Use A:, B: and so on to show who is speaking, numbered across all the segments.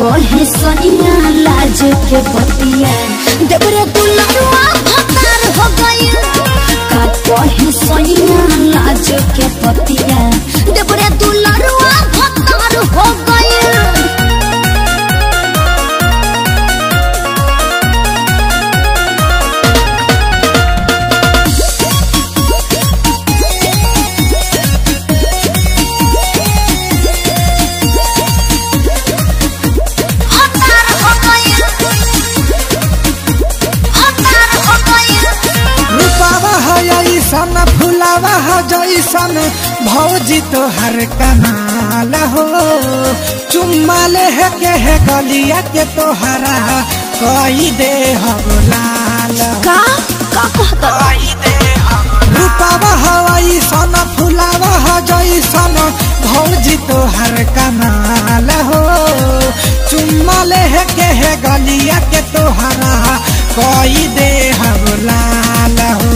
A: कहे सोनिया लाज के बतिया देवरे दुलरुआ भतार हो गई। का कहे सोनिया लाज के बतिया देवरे दुलरुआ भतार हो गई।
B: सन फुलावा जैसन भौजी तोहर कमाल हो। चुम्मा ले के गलिया के तोहरा कई दे हम लाल।
A: का कहता
B: रूपावा हवाई सन फुलावा जैसन भौजी तोहर कमाल हो। चुम्मा ले के गलिया के तोहरा कई दे हम लाल हो।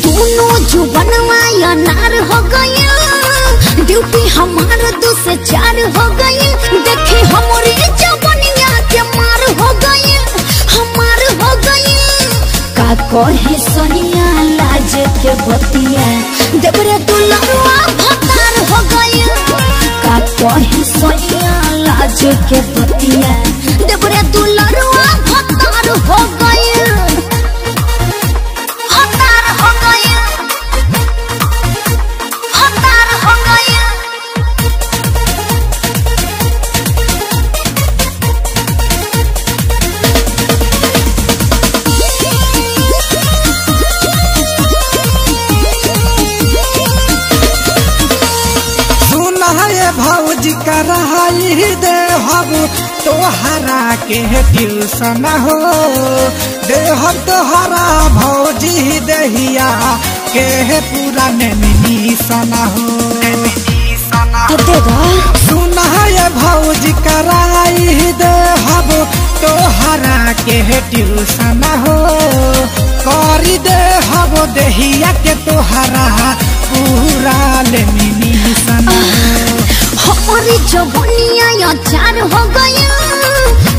A: दोनों जुबनवा अनार हो गया ड्यूटी हमारा 2 से 4 हो गई। देखे हमारी जवनिया के मार हो गई हमार हो गई। का कहे सोनिया लाज के बतिया देवरे दुलरुआ भतार हो गई। का कहे सोनिया लाज के बतिया देवरे दुलरुआ भतार हो गई।
B: भौजी कराई दे हम तोहरा के ट्यूशन हो। दे हम तोहरा भौजी दहिया के पूरा मिशन हो। सुना ये भौजी कराई दे हम तोहरा के ट्यूशन हो। करी दे हम दहिया के तोहरा पूरा मिशन हो।
A: हमारी जवनिया अचार हो गया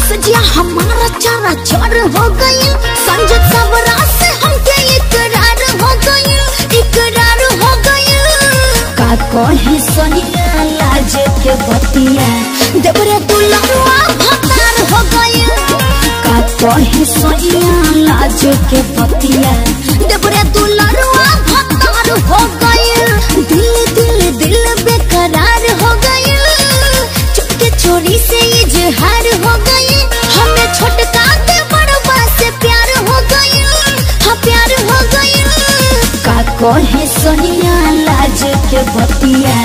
A: सजिया हमारा चारा चार हो गया। संजत सबरा से हमके इकरार हो गया इकरार हो गया। का कहे सोनिया लाज के बतिया देवरे दुलरुआ भतार हो गया। का कहे सोनिया लाज के बतिया देवरे दुलरुआ भतार हो गया। दिल दिल दिल बेकरार हो गया चुपके चोरी से इजहार हो गई। हमें छोटका के बड़वा से प्यार हो गया हाँ प्यार हो गया। का कहे सोनिया लाज के बतिया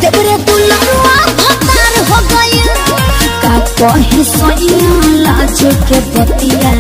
A: देवरे दुलरुआ भतार हो गया। का कहे सोनिया लाज के बतिया